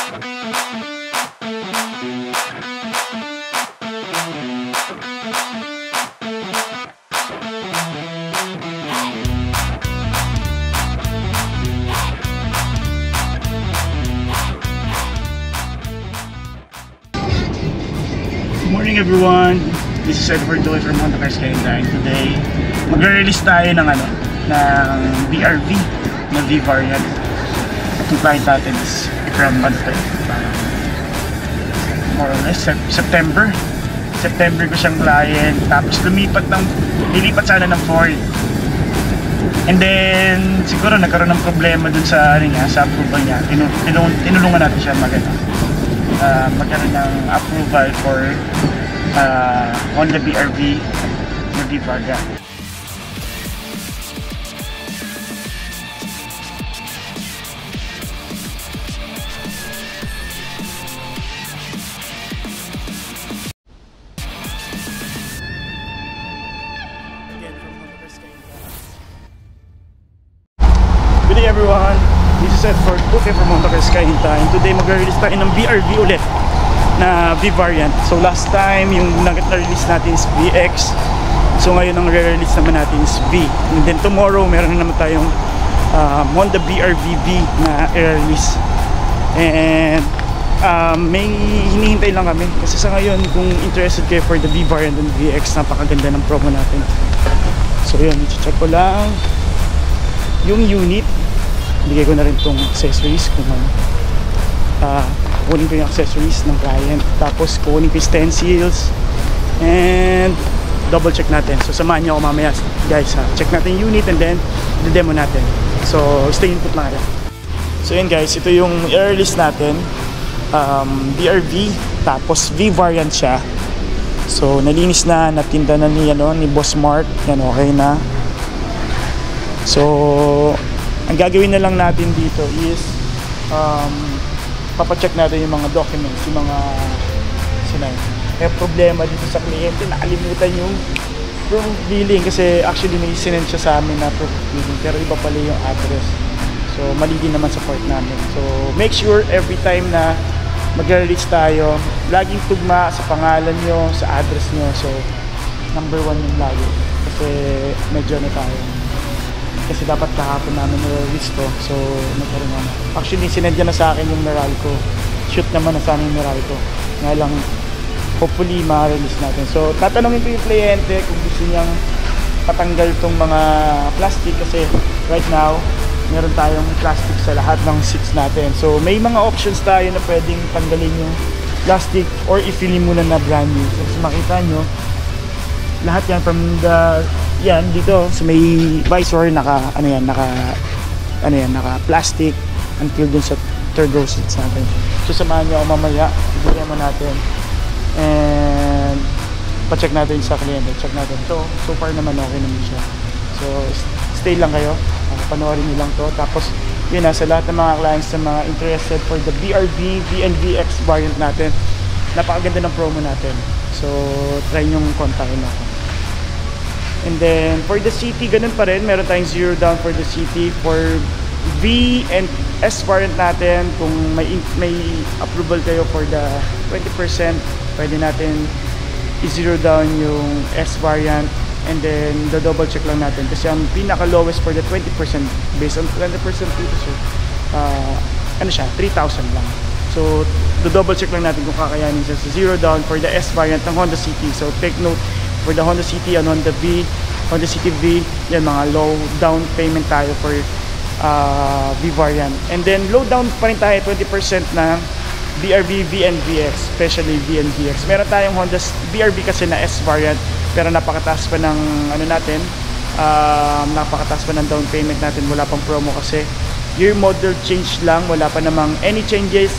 Good morning everyone, this is Edward Joy from Honda Cars Skyline. Today, magre-release tayo ng BRV na V variant. Itong client natin is from more or less September ko siyang client, tapos lilipat sana ng Ford. And then siguro nagkaroon ng problema dun sa sa approval niya. Tinulungan natin siya magkaroon ng approval for Honda BRV na V variant. Good day everyone, this is Edward Joy from Honda Cars Skyline. Today mag-release tayo ng BRV ulit na V variant. So last time yung na-release natin is VX, so ngayon ang re-release naman natin is V. And then tomorrow meron na naman tayong Honda BRV V na i-release. And may hinihintay lang kami kasi sa ngayon kung interested kayo for the V variant and VX, napakaganda ng promo natin. So yun, i-check ko lang yung unit. Bigay ko na rin itong accessories kung kunin ko yung accessories ng client, tapos kunin ko yung stencils and double check natin. So samahan niyo ako mamaya guys ha. Check natin yung unit and then i-demo natin. So stay input lang natin. So yun guys, ito yung i-release natin, BRV, tapos V variant siya. So nalinis na, natinda na ni Boss Mark. Yan, okay na. So ang gagawin na lang natin dito is papacheck natin yung mga documents, yung mga may problema dito sa kliyente, nakalimutan yung proof of billing kasi actually may sinend siya sa amin na proof of billing pero iba pala yung address. So mali din naman sa part namin. So make sure every time na mag-release tayo, laging tugma sa pangalan nyo, sa address nyo. So number 1 yung lagi kasi medyo tayo. Kasi dapat kahapon namin na-release to. So, nagkaroon naman. Actually, sinendya na sa akin yung Meralco. Shoot naman na sa amin yung Meralco. Nga lang, hopefully, ma-release natin. So, tatanungin ko yung kliyente kung gusto niyang patanggal tong mga plastic. Kasi, right now, meron tayong plastic sa lahat ng seats natin. So, may mga options tayo na pwedeng tanggalin yung plastic or i-fill muna na brand new. So, makita nyo, lahat yan from the dito sa may visor naka plastic until dun sa third row seats natin. So samahan niyo ako mamaya, i-demo mo natin and pa-check natin sa kliyente, check natin. So far naman okay naman siya. So stay lang kayo, panoorin niyo lang to. Tapos yun na, sa lahat ng mga clients na mga interested for the BRV, VNVX variant natin, napakaganda ng promo natin. So try nyo kontakin ako. And then for the city, ganun pa rin, meron tayong 0 down for the city. For V and S variant natin, kung may approval kayo for the 20%, pwede natin i-0 down yung S variant. And then the double check lang natin kasi ang pinaka lowest for the 20% based on 20% dito, so 3,000 lang. So the double check lang natin kung kakayanin siya sa 0 down for the S variant ng Honda City. So take note, for the Honda City and Honda City V, yan, mga low down payment tayo for V variant. And then low down pa rin tayo 20% na BRV, V and VX, especially V and VX. Meron tayong Honda BRV kasi na S variant, pero napakataas pa ng napakataas pa ng down payment natin. Wala pang promo kasi year model change lang, wala pa namang any changes,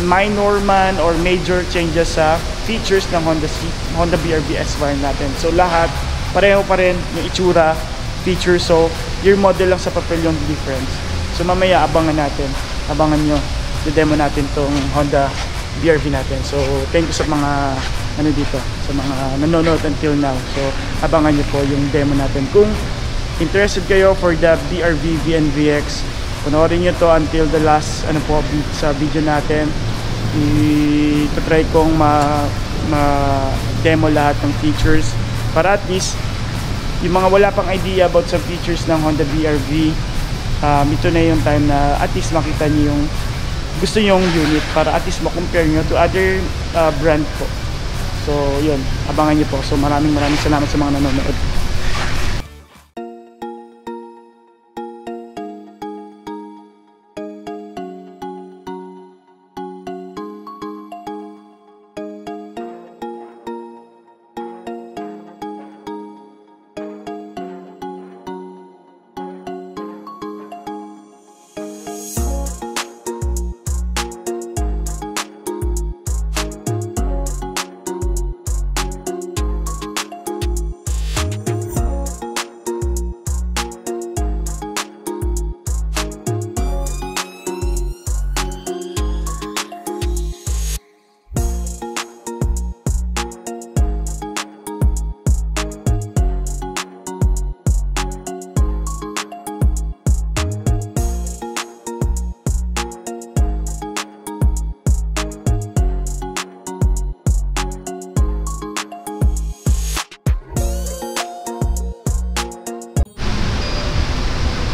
minor man or major changes sa features ng Honda BRV S variant natin. So lahat pareho pa rin yung itsura, features. So year model lang sa papel yung difference. So mamaya abangan nyo, i-demo natin tong Honda BRV natin. So thank you sa mga dito, sa mga nanonood until now. So abangan nyo po yung demo natin. Kung interested kayo for the BRV VNVX, panoorin nyo to until the last sa video natin. i-try kong ma-demo lahat ng features para at least yung mga wala pang idea about sa features ng Honda BR-V, ito na yung time na at least makita niyo yung gusto nyong unit para at least ma-compare nyo to other brand po. So yun, abangan nyo po. So maraming salamat sa mga nanonood.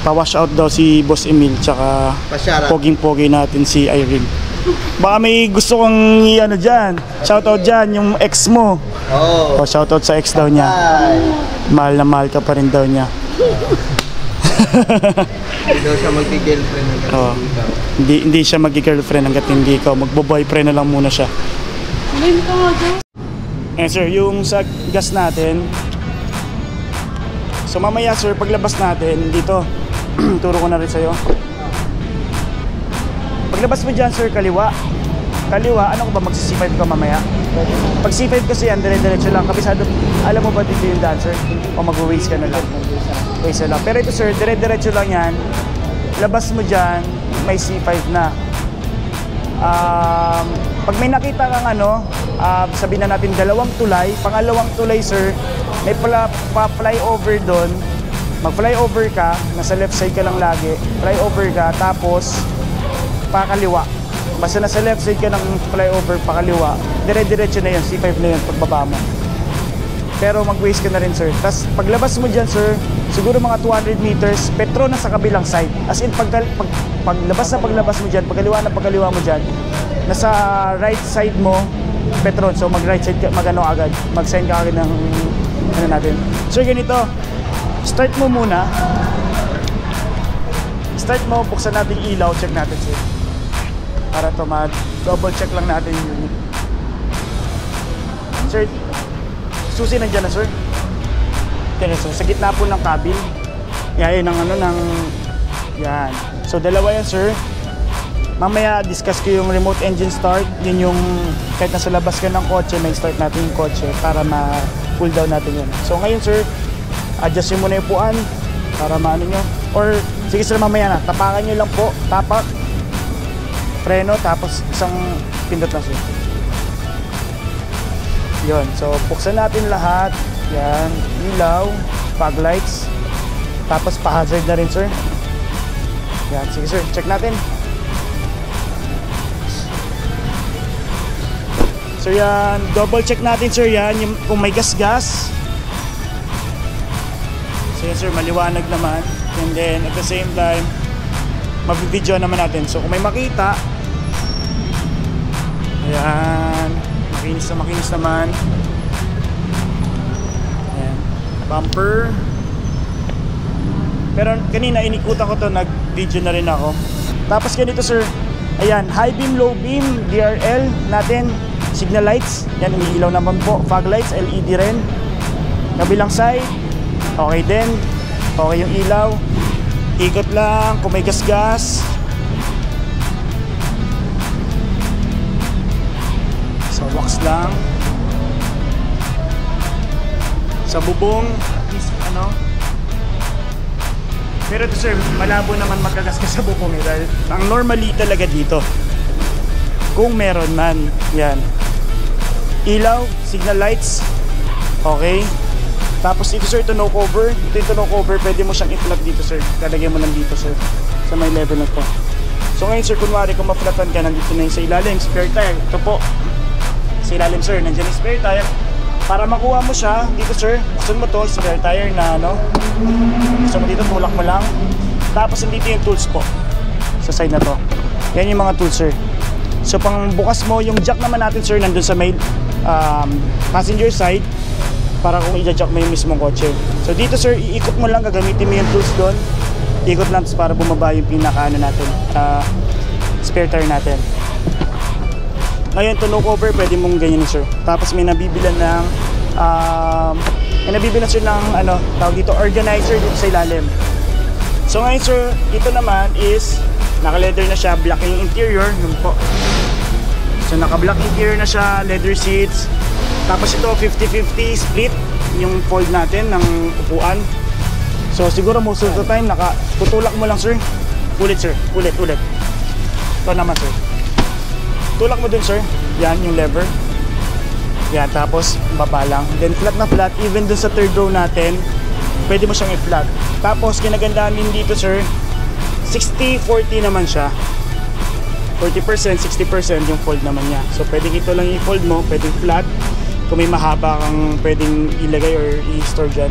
Pa-wash out daw si Boss Emil tsaka poging-pogi natin si Irene. Baka may gusto kong ano dyan, shoutout dyan, yung ex mo. O shoutout sa ex daw niya. Mahal na mahal ka pa rin daw niya. Hindi daw siya mag-girlfriend hanggat hindi ikaw. Hindi siya mag-girlfriend hanggat hindi ikaw. Magbo-boyfriend na lang muna siya. Sir, yung sa gas natin, so mamaya sir, paglabas natin dito, turo ko na rin sa'yo. Paglabas mo dyan sir, kaliwa. Ano ko ba, magsi-C5 ka mamaya? Pag C5 kasi yan, dire-diretso lang. Kabisado, alam mo ba dito yung daan sir? O mag-waste ka na lang? Waste na lang. Pero ito sir, dire-diretso lang yan. Labas mo dyan, may C5 na. Pag may nakita kang ano, sabihin na natin dalawang tulay, pangalawang tulay sir, may pa-flyover doon. Mag-flyover ka, nasa left side ka lang lagi, flyover ka, tapos pakaliwa. Basta nasa left side ka ng flyover, pakaliwa, dire-diretso na yun, C5 na yun pagbaba mo. Pero mag-waste ka na rin sir. Tapos paglabas mo dyan sir, siguro mga 200 meters, Petron na sa kabilang side. As in, paglabas mo dyan, pagkaliwa mo dyan, nasa right side mo, Petron. So mag-right side ka, mag-ano agad, mag-sign ka agad ng ano natin. So ganito, start mo muna. Start mo, buksan natin yung ilaw, check natin sir. Para to double check lang natin yung unit. Sir, susi nandiyan na sir. Yan, so sa gitna po ng cabin. Yan ang ano ng yan. So dalawa yan sir. Mamaya discuss ko yung remote engine start. Yun yung kahit nasa labas ka ng kotse, may start natin yung kotse para ma-cool down natin yun. So ngayon sir, adjustin mo na yung puan para maano nyo. Or sige sir, mamaya na, tapakan nyo lang po, tapak, preno, tapos isang pindot lang sir. Yun, so buksan natin lahat. Yan, ilaw, fog lights, tapos pa-hazard na rin sir. Yan, sige sir, check natin. So yan, double check natin sir yan, yung, kung may gas-gas. So yan sir, maliwanag naman. And then at the same time, mabibidyo naman natin. So kung may makita, ayan, makinis naman. Ayan, bumper. Pero kanina inikutan ko to, nag-video na rin ako. Tapos ganito sir, ayan, high beam, low beam, DRL natin, signal lights, yan, umiilaw naman po, fog lights, LED rin. Kabilang side, okay din, okay yung ilaw. Ikot lang, kung may gas-gas. So wax lang. Sa bubong, at least ano. Pero ito sir, malabo naman magkagasgas sa bubong eh, dahil ang normally talaga dito, kung meron man, yan, ilaw, signal lights, okay. Tapos ito sir, ito no cover. Ito no cover, pwede mo siyang i-plug dito sir. Lalagay mo lang dito sir, sa may level na to. So So ngayon sir, kunwari kung ma-flatan ka, nandito na yung sa ilalim, spare tire. Ito po, sa ilalim sir, nandiyan yung spare tire. Para makuha mo siya, dito sir, buksan mo to, spare tire na ano. So mo dito, tulak mo lang. Tapos nandito yung tools po, sa side na to. Yan yung mga tools sir. So pang bukas mo, yung jack naman natin sir, nandun sa may passenger side. Para kung i-jack mo yung mismong kotse. So dito sir, iikot mo lang, gagamitin mo yung tools doon. Ikot lang para bumaba yung pinaka-ano natin, spare tire natin. Ngayon to no cover, pwede mong ganyan sir. Tapos may nabibilan ng sir ng ano, tawag dito, organizer dito sa ilalim. So ngayon sir, ito naman is naka-leather na siya, black yung interior, yun po. So naka-black interior na siya, leather seats. Tapos ito 50-50 split yung fold natin ng upuan. So siguro most of the time tutulak mo lang sir. Ulit sir, ulit. Ito naman sir. Tulak mo dun sir. Yan yung lever. Yan, tapos baba lang. Then flat na flat, even dun sa third row natin, pwede mo siyang i-flat. Tapos kinagandaan din dito sir, 60-40 naman siya. 40%, 60% yung fold naman niya. So pwedeng ito lang i-fold mo, pwedeng flat. Kung may mahaba kang pwedeng ilagay or i-store dyan.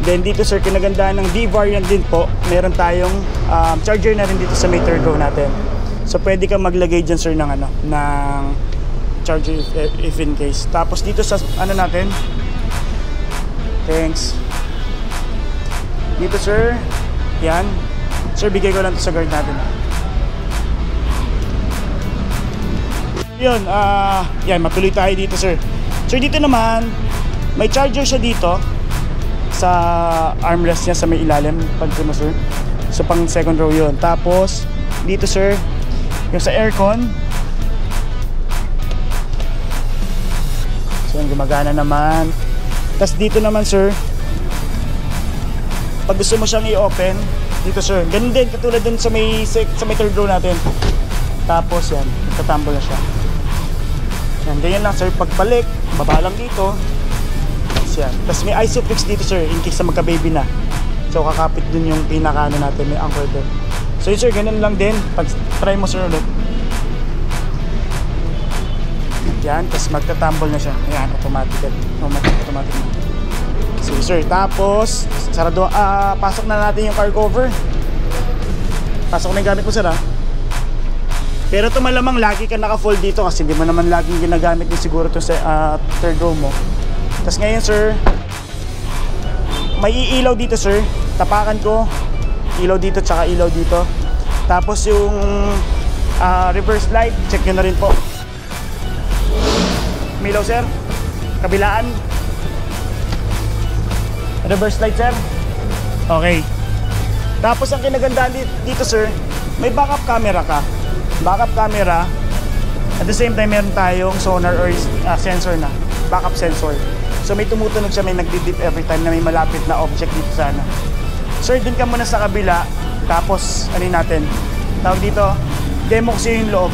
Then dito sir, kinagandaan ng V-variant din po, meron tayong charger na rin dito sa may third row natin. So pwede kang maglagay dyan sir ng ano, ng charger if in case. Tapos dito sa ano natin, thanks. Dito sir, yan. Sir, bigay ko lang to sa guard natin. Yun, yan, matuloy tayo dito sir. Sir, dito naman, may charger siya dito sa armrest niya sa may ilalim, pagka mo sir. So pang second row yun. Tapos dito sir, yung sa aircon, so yung gumagana naman. Tapos dito naman sir, pag gusto mo siyang i-open, dito sir, ganun din katulad dun sa may third row natin. Tapos yan, nagtatumble na siya. Yan, ganyan lang sir, pagbalik, baba lang dito. Yan. Tapos may isofix dito sir, in case na magka-baby na. So kakapit dun yung pinaka-ano natin, may anchor dun. So yun sir, ganun lang din. Pag try mo sir ulit. Yan, tapos magta-tumble na siya. Yan, automatic na. So sir, tapos sarado, pasok na natin yung car cover. Pasok na yung gamit mo sir ha. Pero ito malamang lagi ka naka-fold dito kasi hindi mo naman laging ginagamit din siguro ito sa third row mo. Tapos ngayon sir, may ilaw dito sir, tapakan ko, ilaw dito tsaka ilaw dito. Tapos yung reverse light, check nyo na rin po. May ilaw sir, kabilaan. Reverse light sir, okay. Tapos ang kinagandaan dito sir, may backup camera ka. Backup camera, at the same time meron tayong sonar or sensor na, backup sensor. So may tumutunog siya, may nagdidip every time na may malapit na object dito sana. Sir, dun ka muna sa kabila. Tapos, ano natin? Tawag dito, demo ko yung loob.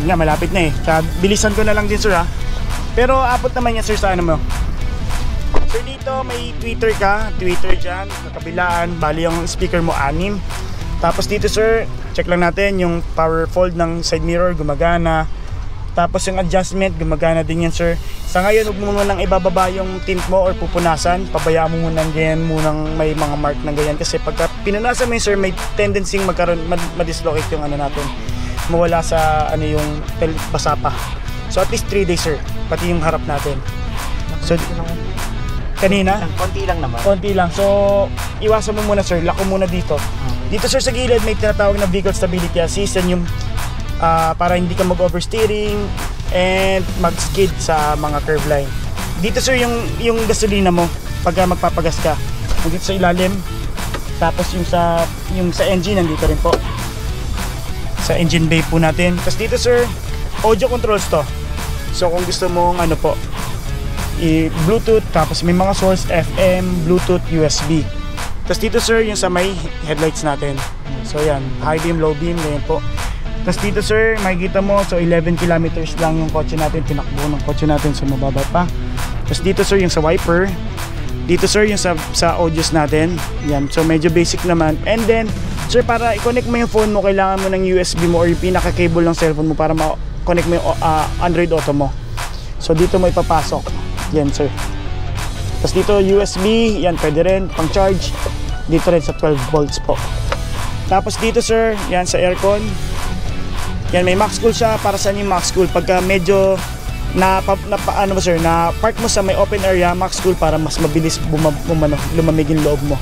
Nga, malapit na eh. Kaya bilisan ko na lang din sir ha. Pero abot naman yan sir sa ano mo. Sir, dito may tweeter ka. Tweeter dyan, sa kabilaan. Bali yung speaker mo 6. Tapos dito sir, check lang natin yung power fold ng side mirror, gumagana. Tapos yung adjustment, gumagana din yan sir. Sa ngayon, huwag mo munang ibababa yung tint mo or pupunasan. Pabayaan mo munang ganyan, munang may mga mark ng ganyan. Kasi pagka pinunasan mo yun sir, may tendency magkaroon, madislocate yung ano natin. Mawala sa ano yung basa pa. So at least 3 days sir, pati yung harap natin. So kanina? Konti lang naman. Konti lang. So iwasan mo muna sir, lock mo muna dito. Dito sir sa gilid may tinatawag na vehicle stability assist, yan yung para hindi ka mag-oversteering and mag-skid sa mga curve line. Dito sir yung gasolina mo pagka magpapagas ka. Dito sa ilalim. Tapos yung sa engine nandito rin po. Sa engine bay po natin. Tapos dito sir, audio controls to. So kung gusto mong ano po, Bluetooth, tapos may mga source FM, Bluetooth, USB. Tapos dito sir, yung sa may headlights natin. So yan, high beam, low beam, ganyan po. Tapos dito sir, makikita mo, so 11 kilometers lang yung kotse natin, tinakbo ng kotse natin, so mababa pa. Tapos dito sir yung sa wiper. Dito sir yung sa audios natin. Yan. So medyo basic naman. And then sir, para i-connect mo yung phone mo, kailangan mo ng USB mo or yung pinaka-cable ng cellphone mo para ma-connect mo yung Android Auto mo. So dito mo ipapasok. Yan sir. Tapos dito USB, yan pwede rin pang charge. Dito rin sa 12 volts po. Tapos dito sir, yan sa aircon. Yan may max cool siya. Para saan yung max cool? Pagka medyo na park mo sa may open area, max cool para mas mabilis lumamig yung loob mo.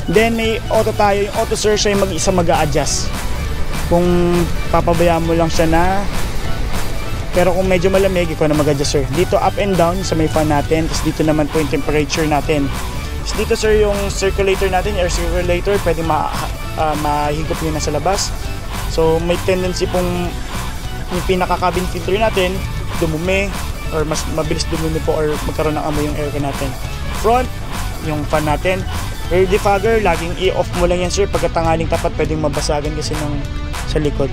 Then may auto tayo. Yung auto sir, siya yung mag-isa mag-a-adjust. Kung papabayaan mo lang siya na, pero kung medyo malamig, ikaw na mag-adjust sir. Dito up and down sa may fan natin. Tapos dito naman po yung temperature natin. Tapos dito sir yung circulator natin, air circulator, pwede mahigop nyo na sa labas. So may tendency pong yung pinaka-cabin filter natin dumumi or mas mabilis dumumi po or magkaroon ng amoy yung aircon natin. Front, yung fan natin. Air defogger, laging i-off mo lang yan sir. Pagkatangaling tapat, pwedeng mabasagan kasi sa likod.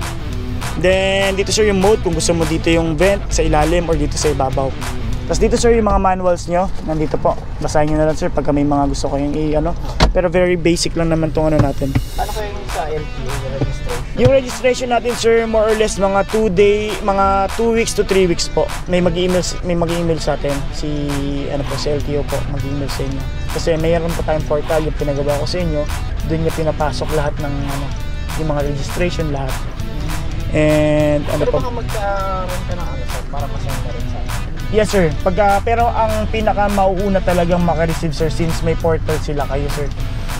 Then dito sir yung mode, kung gusto mo dito yung vent sa ilalim or dito sa ibabaw. Tapos dito sir yung mga manuals nyo, nandito po. Basahin nyo na lang sir pagka may mga gusto kayong pero very basic lang naman tong natin. Ano kayo yung sa LTO, yung registration? Yung registration natin sir, more or less mga 2 weeks to 3 weeks po. May mag-email sa atin si LTO po, mag-email sa inyo. Kasi mayroon po tayong portal yung pinagawa ko sa inyo, doon niya pinapasok lahat ng yung mga registration lahat. And pero baka magkaroon ka ng sir, para masaya na rin sa akin. Yes sir, pero ang pinaka mauuna talagang maka-receive sir, since may portal sila kayo sir.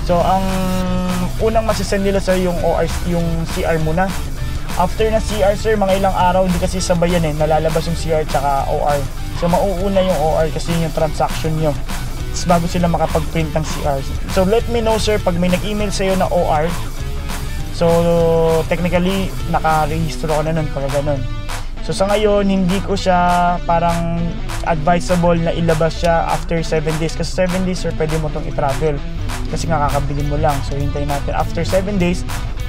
So ang unang masisend nila sir yung CR muna. After na CR sir, mga ilang araw, hindi kasi sabay yan nalalabas yung CR tsaka OR. So mauuna yung OR kasi yung transaction nyo. Tapos bago sila makapag-print ng CR. So let me know sir pag may nag-email sa'yo na OR. So technically naka-register ko na nun pag ganun. So sa ngayon, hindi ko siya parang advisable na ilabas siya after 7 days. Kasi 7 days sir, pwede mo itong i-travel. Kasi nga kakabili mo lang. So hintayin natin. After 7 days,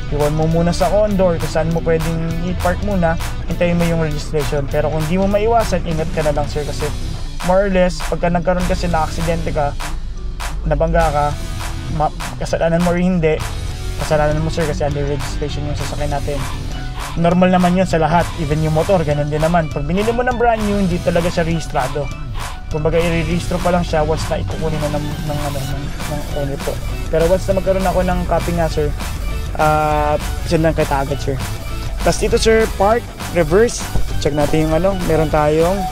iwan mo muna sa condo or kung saan mo pwedeng i-park muna. Hintayin mo yung registration. Pero kung di mo maiwasan, ingat ka na lang sir. Kasi more or less, pagka nagkaroon kasi na aksidente ka, nabangga ka, kasalanan mo rin hindi, kasalanan mo sir kasi under registration yung sasakyan natin. Normal naman yun sa lahat, even yung motor, ganun din naman. Pag binili mo ng brand new, hindi talaga siya rehistrado. Kumbaga i-rehistro pa lang siya once na ikukunin na ng owner po. Pero once na magkaroon ako ng copy nga sir, send lang kita agad sir. Tapos dito sir, park, reverse, check natin yung meron tayong,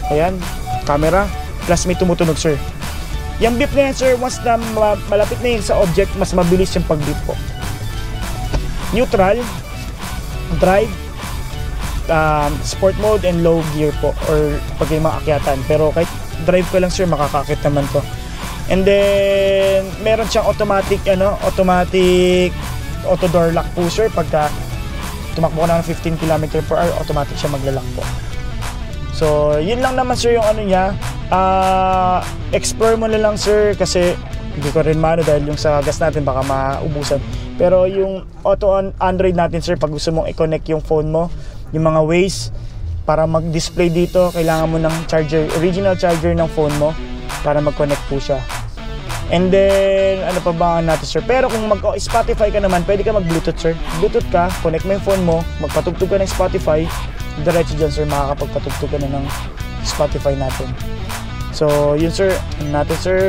ayan, camera, plus may tumutunog sir. Yung beep na yan sir, once na malapit na yun sa object, mas mabilis yung pag-beep po. Neutral, drive, sport mode and low gear po or pag yung mga akyatan. Pero kahit drive ko lang sir, makakakit naman to. And then meron siyang automatic auto door lock po sir. Pagka tumakbo ka ng 15 km/h, automatic siya maglalak po. So yun lang naman sir yung niya. Explore mo na lang sir kasi hindi ko rin dahil yung sa gas natin baka maubusan. Pero yung auto Android natin sir, pag gusto mong i-connect yung phone mo, yung mga ways para mag-display dito, kailangan mo ng charger, original charger ng phone mo para mag-connect po siya. And then ano pa ba natin sir? Pero kung mag-Spotify ka naman, pwede ka mag-Bluetooth sir. Bluetooth ka, connect mo yung phone mo, magpatugtog ka ng Spotify, diretso dyan sir, makakapagpatugtog ka na ng Spotify natin. So yun sir, natin sir,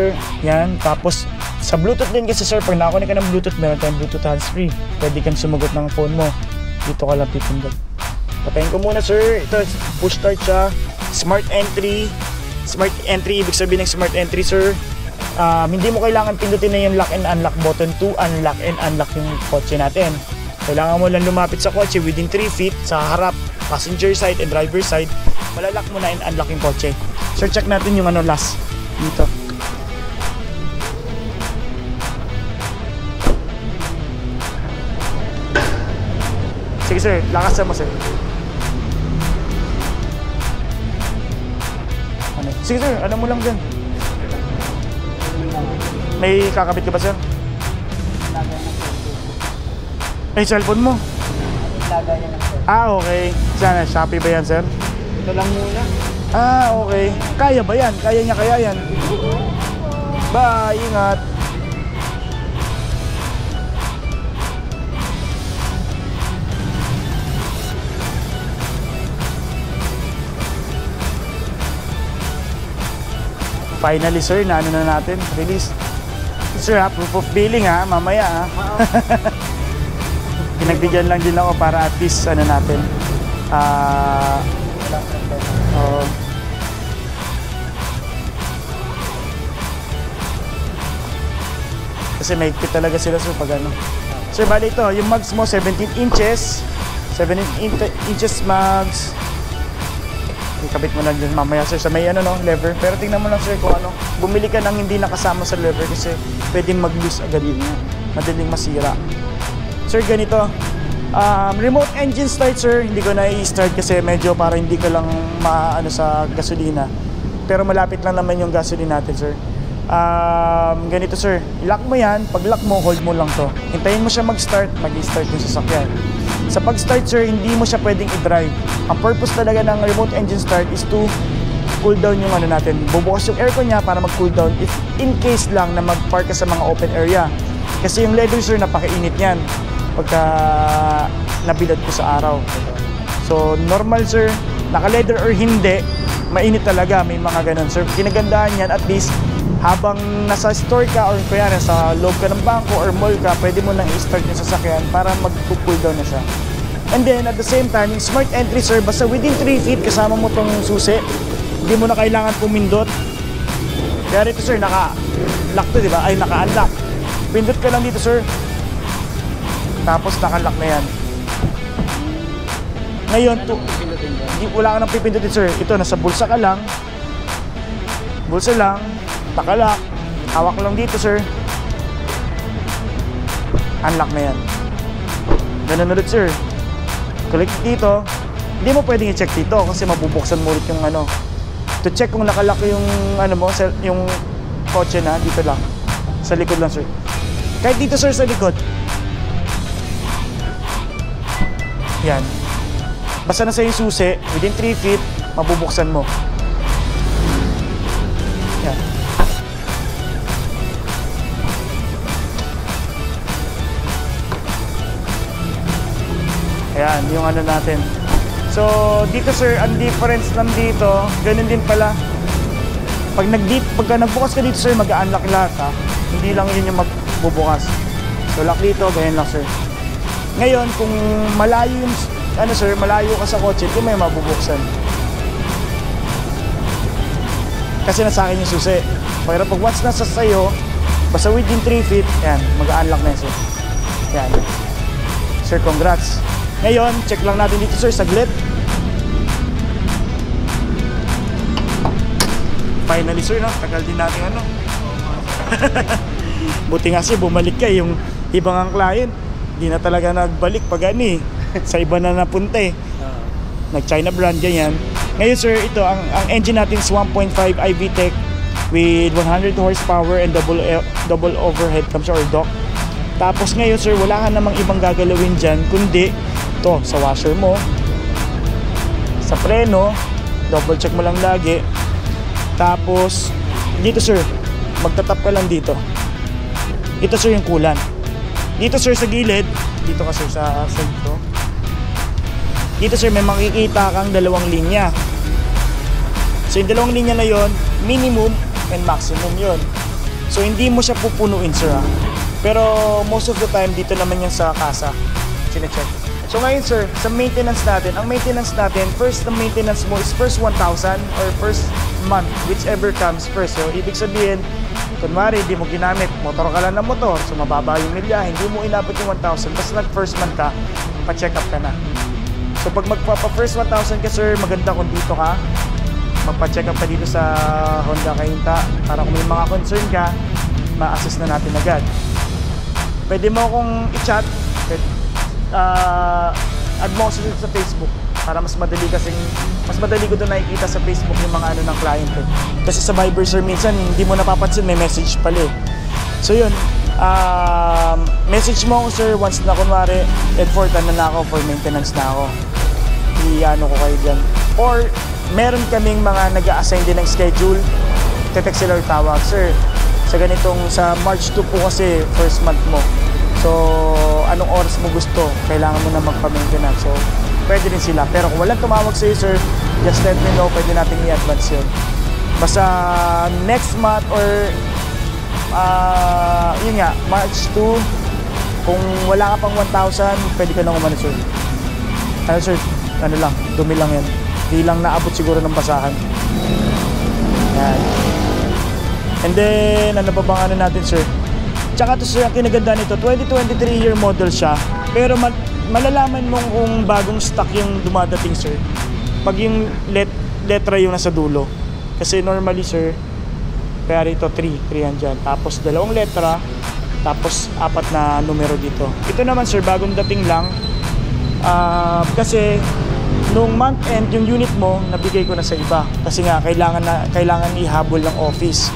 yan. Tapos sa Bluetooth din kasi sir, pag nakakunik ka ng Bluetooth, meron tayong Bluetooth hands-free. Pwede kang sumagot ng phone mo. Dito ka lang pipindot. Patayin ko muna sir, ito push start siya. Smart entry. Smart entry, ibig sabihin ng smart entry sir, hindi mo kailangan pindutin na yung lock and unlock button to unlock and unlock yung kotse natin. Kailangan mo lang lumapit sa kotse within 3 feet sa harap, passenger side and driver side. Malalak mo na and unlock yung kotse. Sir, check natin yung last dito. Sige sir, lakasan mo sir. Sige sir, ano mo lang dyan. May kakabit ka ba sir? Ay, cellphone mo? Lagay yan ng sir. Okay. Sana, Shopee ba yan sir? Ito lang muna. Ah, okay. Kaya ba yan? Kaya niya kaya yan? Bye, ingat. Finally sir, na ano na natin, release. Sir ha, proof of billing ha, mamaya ha. Pinagbigyan lang din ako para at least ano natin. Kasi may higpit talaga sila sir pag ano. Sir, bali ito, yung mugs mo 17 inches. 17 inches mugs. Ikabit mo lang din mamaya sir sa may ano no, lever. Pero tingnan mo lang sir kung ano. Bumili ka ng hindi nakasama sa lever kasi pwedeng mag-loose agad yun. Madaling masira. Sir, ganito. Remote engine start sir. Hindi ko na i-start kasi medyo para hindi ka lang maano sa gasolina. Pero malapit lang naman yung gasolina natin sir. Ganito sir. I-lock mo yan. Pag lock mo, hold mo lang to. Hintayin mo siya mag-start. Mag-i-start yung sasakyan. Sa pag-start sir, hindi mo siya pwedeng i-drive. Ang purpose talaga ng remote engine start is to cool down yung ano natin. Bubukas yung aircon niya para mag-cool down if in case lang na mag-park ka sa mga open area. Kasi yung leather sir, napakainit yan pagka nabilad ko sa araw. So normal sir, naka-leather or hindi, mainit talaga. May mga ganun sir. Kinagandahan yan at least habang nasa store ka or kaya nasa loob ka ng bangko or mall ka, pwede mo nang i-start yung sasakyan para mag-cool down na siya. And then at the same time, yung smart entry sir, basta within 3 feet kasama mo tong susi, hindi mo na kailangan pumindot. Kaya rito sir, naka-lock to, di ba? Ay, naka-unlock. Pindot ka lang dito sir. Tapos naka-lock na yan. Ngayon, wala ka nang pipindutin sir. Ito, nasa bulsa ka lang. Bulsa lang. Takalak, hawak lang dito sir. Unlock na yan. Ganun ulit sir. Click dito. Hindi mo pwedeng i-check dito kasi mabubuksan mo ulit yung ano. To check kung nakalock yung ano mo, yung kotse na, dito lang. Sa likod lang sir. Kahit dito sir sa likod. Yan. Basta nasa yung susi, within 3 feet, mabubuksan mo. Yan. Ayan, yung ano natin. So, dito sir, ang difference lang dito, ganun din pala. Pagka nagbukas ka dito sir, mag-unlock lahat ha. Hindi lang yun yung magbubukas. So, lock dito, ganyan lang sir. Ngayon, kung malayo yung, ano sir, malayo ka sa kotse, hindi may mabubuksan. Kasi nasa akin yung susi. Pero pag once nasa sayo, basta within 3 feet, ayan, mag-unlock na yun sir. Ayan. Sir, congrats. Ngayon, check lang natin dito sir, saglit. Finally sir, no? Tagal din natin ano. Buti nga sir, bumalik ka. Yung ibang ang client, di na talaga nagbalik pag ani. Sa iba na napunta eh. Nag-China brand, ganyan. Ngayon sir, ito, ang engine natin is 1.5 iVTEC with 100 horsepower and double overhead cam or dock. Tapos ngayon sir, wala ka namang ibang gagalawin dyan, kundi ito, sa washer mo, sa preno, double check mo lang lagi. Tapos, dito sir, magtatap ka lang dito. Ito sir yung coolant. Dito sir sa gilid, dito ka sir sa side to. Dito sir, may makikita kang dalawang linya. So yung dalawang linya na yon, minimum and maximum yon. So hindi mo siya pupunuin sir ha. Pero most of the time, dito naman yan sa kasa. Sine-check. So ngayon sir, sa maintenance natin, ang maintenance natin, first na maintenance mo is first 1,000 or first month, whichever comes first. So ibig sabihin, kunwari, hindi mo ginamit, motor ka lang ng motor, so mababa yung milya, hindi mo inabot yung 1,000, basta nag first month ka, pa-check up ka na. So pag magpa-first 1,000 ka sir, maganda kung dito ka, magpa-check up ka dito sa Honda Cainta, para kung may mga concern ka, ma-assess na natin agad. Pwede mo akong i-chat, add mo ako sa Facebook para mas madali ko doon nakikita sa Facebook yung mga ano ng client ko. Kasi sa Viber sir minsan hindi mo napapansin, may message pala eh. So yun, message mo ako sir once na kunwari Edford na ako for maintenance na ako. I-ano ko kayo dyan. Or meron kaming mga nag-a-assign din ng schedule. Text sila or tawag, sir, sa March 2 po kasi first month mo. So, anong oras mo gusto? Kailangan mo na magpa-maintenance. So, pwede rin sila. Pero kung walang tumawag sa'yo, sir, just let me know. Pwede natin i-advance yun. Basta next month or yun nga, March 2, kung wala ka pang 1,000, pwede ka nang umano, sir. Ano, sir? Ano lang, dumi lang yan. Di lang naabot siguro ng basahan. Yan. And then, ano pa bang ano natin, sir? Tsaka to, sir, ang kinaganda nito, 2023 year model siya. Pero malalaman mong kung bagong stock yung dumadating, sir, pag yung letra yung nasa dulo. Kasi normally, sir, kaya rito 3 yan dyan. Tapos dalawang letra, tapos 4 na numero dito. Ito naman, sir, bagong dating lang. Kasi nung month end yung unit mo nabigay ko na sa iba kasi nga kailangan ihabol ng office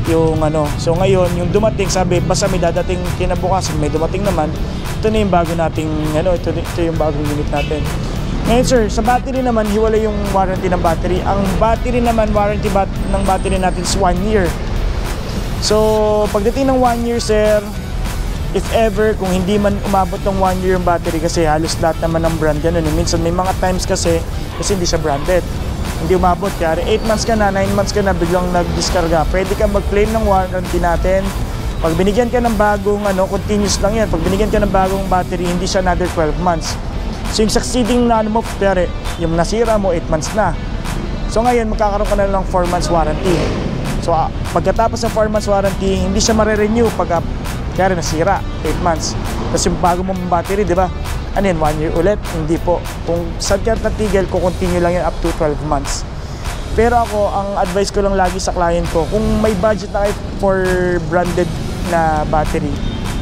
yung ano. So ngayon yung dumating, sabi basta may dadating kinabukasan, may dumating naman, ito na yung bago nating ano, ito yung bagong unit natin. Ngayon, sir, sa battery naman hiwalay yung warranty ng battery. Ang battery naman, warranty ng battery natin is 1 year. So pagdating ng 1 year, sir, if ever, kung hindi man umabot ng 1 year yung battery, kasi halos lahat naman ng brand ganun. Minsan may mga times kasi hindi siya branded. Hindi umabot, kaya 8 months ka na, 9 months ka na, biglang nag-discarga. Pwede ka mag-claim ng warranty natin. Pag binigyan ka ng bagong, continuous lang yan. Pag binigyan ka ng bagong battery, hindi siya another 12 months. So yung succeeding na mo, kaya yung nasira mo, 8 months na. So ngayon, magkakaroon ka na lang 4 months warranty. So pagkatapos ng 4 months warranty, hindi siya mare-renew pag kaya nasira, 8 months. Tapos yung bago mong battery, di ba? Ano yun, 1 year ulit? Hindi po. Kung saan ka natigil, continue lang yun up to 12 months. Pero ako, ang advice ko lang lagi sa client ko, kung may budget na kayo for branded na battery,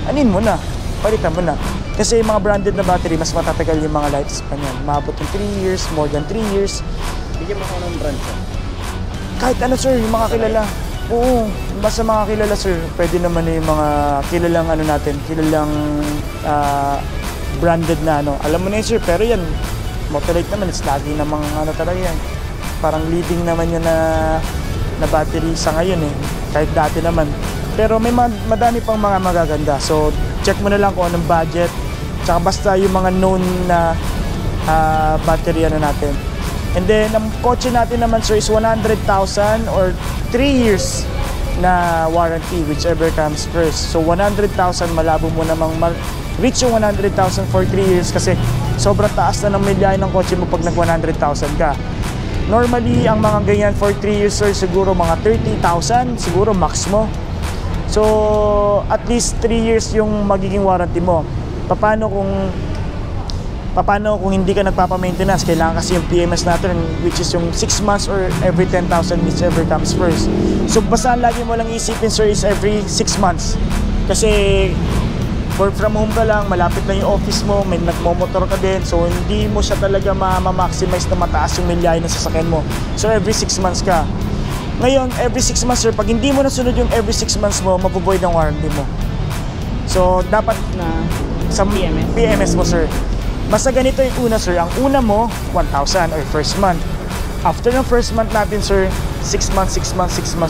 anin mo na, palitan mo na. Kasi yung mga branded na battery, mas matatagal yung mga lifespan yan. Maabot yung 3 years, more than 3 years. Bigyan mo ko ng brand, sir. Kahit ano, sir, yung mga kilala. Oo, basta mga kilala, sir, pwede naman yung mga kilalang ano natin, kilalang branded na ano. Alam mo na yun, sir, pero yan, Motolite naman, it's lagi namang ano talaga yan. Parang leading naman yan na battery sa ngayon eh, kahit dati naman. Pero may madami pang mga magaganda. So, check mo na lang kung anong budget, tsaka basta yung mga known na battery ano natin. And then, ang kotse natin naman, sir, is 100,000 or 3 years na warranty, whichever comes first. So, 100,000, malabo mo namang reach yung 100,000 for 3 years kasi sobrang taas na ng milyahe ng kotse mo pag nag-100,000 ka. Normally, ang mga ganyan for 3 years, sir, siguro mga 30,000, siguro max mo. So, at least 3 years yung magiging warranty mo. Paano kung hindi ka nagpapa-maintenance? Kailangan kasi yung PMS natin, which is yung 6 months or every 10,000 whichever comes first. So basta lagi mo lang isipin, sir, is every 6 months. Kasi work from home ka lang, malapit na yung office mo, may nagmomotor ka din, so hindi mo siya talaga ma-maximize na mataas yung milyahe ng sasakyan mo. So every 6 months ka. Ngayon, every 6 months, sir, pag hindi mo nasunod yung every 6 months mo, mabuvoid ang warranty mo. So dapat na sa PMS mo, sir. Basta ganito yung una, sir. Ang una mo, 1,000 or first month. After ng first month natin, sir, 6 months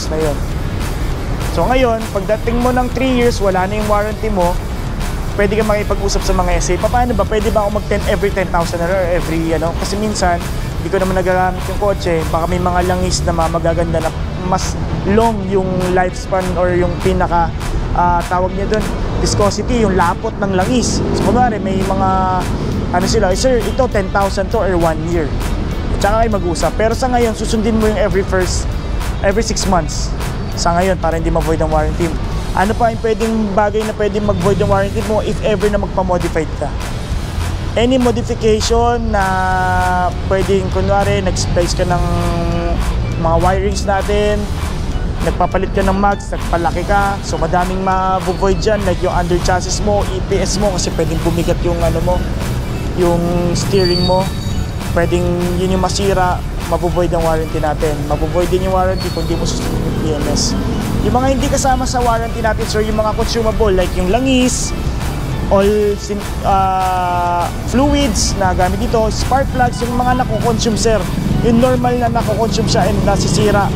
na yun. So ngayon, pagdating mo ng 3 years, wala na yung warranty mo, pwede ka makipag-usap sa mga SA. Paano ba? Pwede ba ako every 10,000 or every ano? Kasi minsan, hindi ko naman nagagamit yung kotse. Baka may mga langis na magaganda na mas long yung lifespan or yung pinaka, tawag niya doon, viscosity, yung lapot ng langis. So kunwari, may mga ano sila, sir, ito 10,000 to or 1 year. Tsaka kayo mag-usap. Pero sa ngayon, susundin mo yung every 6 months. Sa ngayon, para hindi ma-void ang warranty. Ano pa yung pwedeng bagay na pwedeng mag-void ang warranty mo if ever na magpa-modified ka? Any modification na pwedeng, kunwari, nag-splice ka ng mga wirings natin, nagpapalit ka ng mags, nagpalaki ka, so madaming ma-void dyan, like yung under chassis mo, EPS mo, kasi pwedeng bumigat yung ano mo, yung steering mo, pwedeng yun yung masira, mabuvoid ang warranty natin. Mabuvoid din yung warranty kung di mo susunod yung PMS. Yung mga hindi kasama sa warranty natin, sir, yung mga consumable like yung langis, all fluids na gamit dito, spark plugs, yung mga nakukonsume, sir, yung normal na nakoconsume siya and nasisira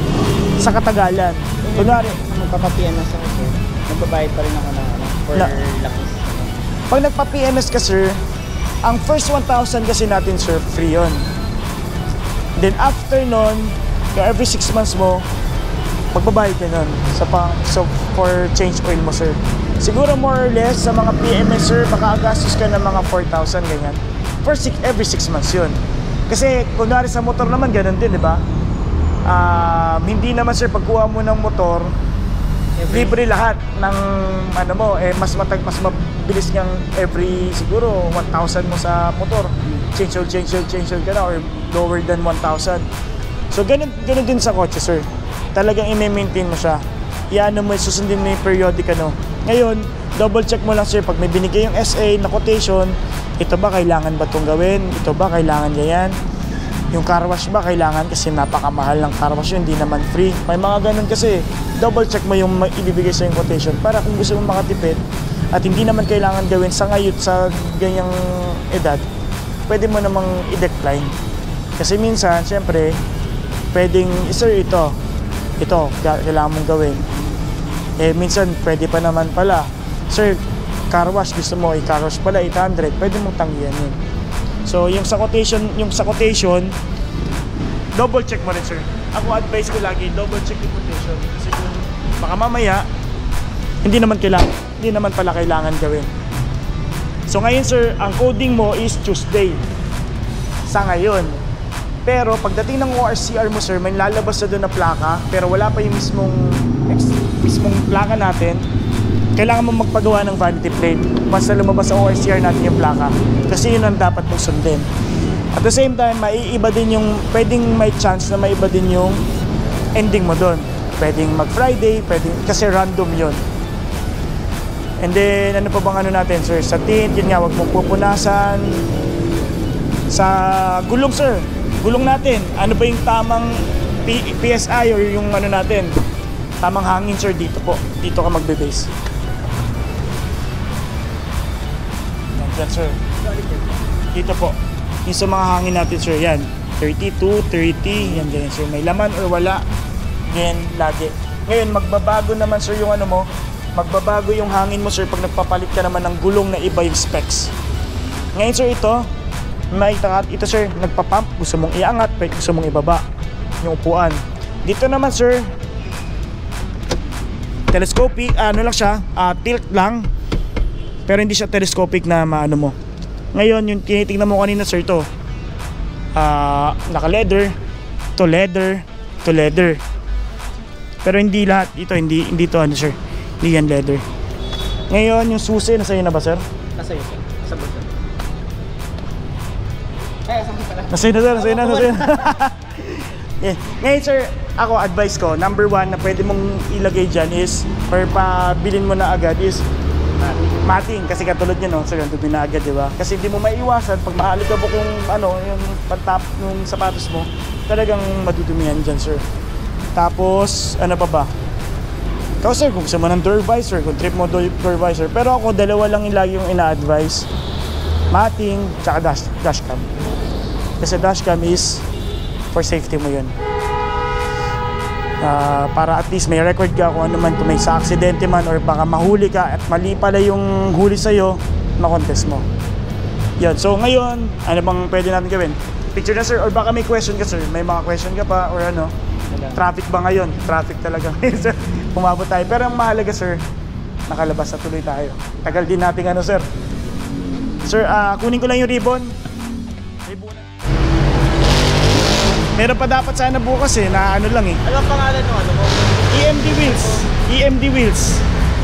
sa katagalan. Kunwari, Magpapa-PMS ako sir, magbabayad pa rin ako ng for Na- lapis. pag nagpa-PMS ka sir, ang first 1,000 kasi natin sir, free yun. Then after nun, yung every 6 months mo, magbabayad ka nun so for change oil mo sir. Siguro more or less sa mga PMS sir, baka gastos ka ng mga 4,000 ganyan. Every 6 months yun. Kasi kunwari sa motor naman ganun din, di ba? Hindi naman sir pagkuha mo ng motor, libre lahat ng ano mo, mas mabilis niyang every siguro 1,000 mo sa motor. Change oil ka na or lower than 1,000. So ganun din sa kotse sir. Talagang i-maintain mo siya. Iano mo, susundin mo yung periodic ano. Ngayon, double check mo lang sir pag may binigay yung SA na quotation, ito ba kailangan ba itong gawin? Ito ba kailangan ganyan? Yung car wash ba kailangan kasi napakamahal ng car wash yun, hindi naman free. May mga ganun kasi, double check mo yung ibibigay sa yung quotation para kung gusto mo makatipid at hindi naman kailangan gawin sa ngayon sa ganyang edad, pwede mo namang i-decline. Kasi minsan, syempre, pwedeng, sir, ito, kailangan mong gawin. Minsan, pwede pa naman pala, sir, car wash, gusto mo, i-car wash pala, 800, pwede mong tanggihan yun. So, yung sa quotation, double check mo rin, sir. Ako advice ko lagi, double check yung quotation. Kasi kung baka mamaya, hindi naman pala kailangan gawin. So, ngayon, sir, ang coding mo is Tuesday. Sa ngayon. Pero, pagdating ng ORCR mo, sir, may lalabas na doon na plaka, pero wala pa yung mismong plaka natin, kailangan mo magpagawa ng vanity plate once na lumabas sa ORCR natin yung plaka. Kasi yun ang dapat mong sundin. At the same time, maiiba din yung, pwedeng may chance na maiba din yung ending mo doon. Pwedeng mag-Friday, kasi random yun. And then, ano pa bang ano natin, sir? Sa tint, yun nga, huwag mong pupunasan. Sa gulong, sir. Gulong natin. Ano ba yung tamang PSI or yung ano natin? Tamang hangin, sir, dito po. Dito ka magbe-base. Yan, sir. Dito po. Yung sa mga hangin natin, sir, yan. 32, 30, yan ganyan, sir. May laman or wala. Yan, lagi. Ngayon, magbabago naman, sir, yung ano mo. Magbabago yung hangin mo, sir, pag nagpapalit ka naman ng gulong na iba yung specs. Ngayon, sir, ito, sir, nagpapump. Gusto mong iangat, gusto mong ibaba yung upuan. Dito naman, sir, telescopic, ano lang siya, tilt lang. Pero hindi siya telescopic na maano mo. Ngayon, yung tinitingnan mo kanina, sir, to naka-leather, to leather. Pero hindi lahat, hindi to ano, sir. Hindi yan leather. Ngayon, yung susi, nasa iyo na ba, sir? Nasa iyo, sir. Sa bulsa. Nasa iyo na. Yeah. Ngayon, sir, ako, advice ko, number 1 na pwede mong ilagay dyan is, or pabilin mo na agad is, mating. Kasi katulad nyo, no? Sir, nandun na agad, di ba? Kasi hindi mo maiiwasan, pag maalikabok yung, yung pantap ng sapatos mo, talagang madudumihan dyan, sir. Tapos, ano pa ba? Ikaw, sir, kung gusto mo ng door visor, kung trip mo door visor. Pero ako, dalawa lang lagi yung ina-advise. Mating, tsaka dashcam. Kasi dashcam is for safety mo yun. Para at least may record ka kung ano man, kung may sa aksidente man or baka mahuli ka at mali pala yung huli sa'yo, makontest mo. Yun. So ngayon, ano bang pwede natin gawin? Picture na, sir, or baka may question ka, sir. May mga question ka pa or ano? Traffic ba ngayon? Traffic talaga ngayon, sir. Pumabot tayo. Pero ang mahalaga, sir, nakalabas na tuloy tayo. Tagal din natin ano, sir. Sir, kunin ko lang yung ribbon. Meron pa dapat sana bukas na ano lang Ano ang pangalan ng ano mo? EMD wheels. EMD wheels.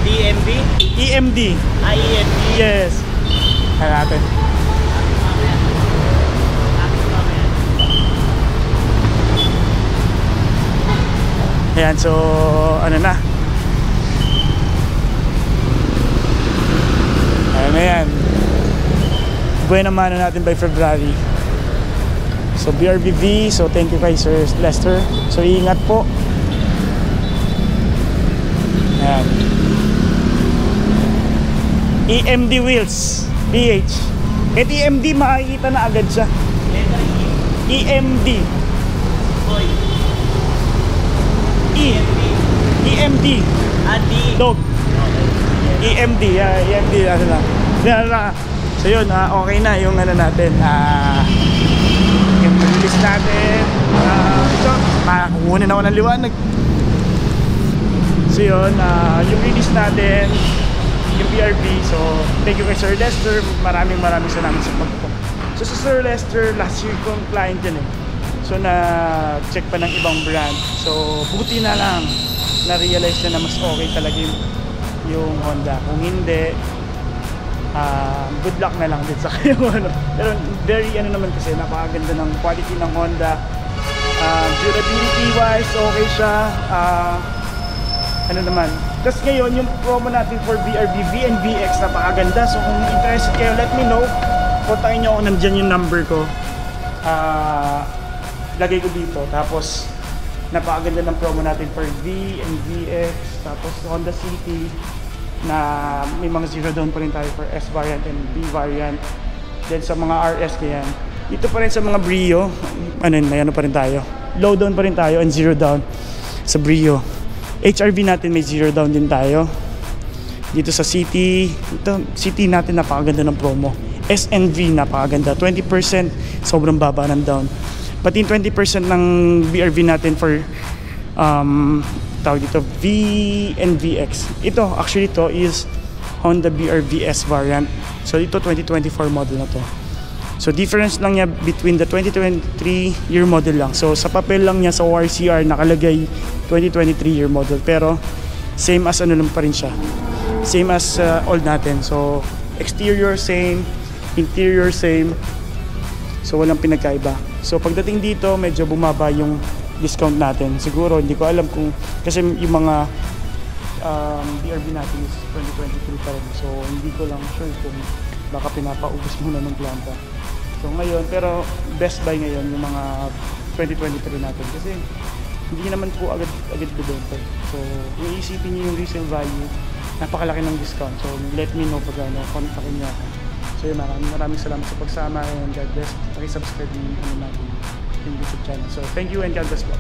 DMB? EMD. EMD? Yes. Ano natin? Ayan, so ano na? Ayan na yan. Buwan naman natin by February. So BRBV, so thank you kay Sir Lester. So ingat po. Ayan. EMD wheels, PH. At EMD makikita na agad siya. EMD. Boy. EMD. Dog. EMD, EMD ano na. So yun, okay na yung ano natin. Yung release natin. Ito, makakukunin ako ng liwanag. So yun, yung release natin, yung BRB. So thank you kay Sir Lester. Maraming salamat sa pagpo. So sa Sir Lester, last year kong client yun eh. So na-check pa ng ibang brand. So buti na lang na-realize na mas okay talaga yung Honda. Kung hindi, good luck na lang din sa kayo. Pero very ano naman kasi, napakaganda ng quality ng Honda. Durability wise, okay siya. Ano naman. Tapos ngayon, yung promo natin for BRB VNVX, napakaganda. So kung interested kayo, let me know. Kontakin nyo ako, nandyan yung number ko. Lagay ko dito. Tapos napakaganda ng promo natin for VNVX. Tapos Honda City na may mga zero down pa rin tayo for S variant and B variant. Then sa mga RS kayan. Dito pa rin sa mga Brio, may ano pa rin tayo. Low down pa rin tayo and zero down sa Brio. HRV natin may zero down din tayo. Dito sa City, City natin napakaganda ng promo. SNV napakaganda, 20% sobrang baba ng down. Pati 20% ng BRV natin for tawag dito VNVX. Ito actually to is Honda BRV S variant. So ito 2024 model na to. So difference lang niya between the 2023 year model lang. So sa papel lang niya sa ORCR nakalagay 2023 year model, pero same as ano lang pa rin siya. Same as old natin. So exterior same, interior same. So walang pinagkaiba. So pagdating dito medyo bumaba yung discount natin. Siguro hindi ko alam kung kasi yung mga BRB natin is 2023 pa rin. So hindi ko lang sure kung baka pinapaubos muna ng planta. So ngayon, pero best buy ngayon yung mga 2023 natin kasi hindi naman po agad bibenta. So kung iisipin niyo yung resale value, napakalaki ng discount. So let me know pag kontakin niyo ako. So yun, maraming salamat sa pagsama and God bless. Paki-subscribe yung natin yung YouTube channel. So thank you and God bless po.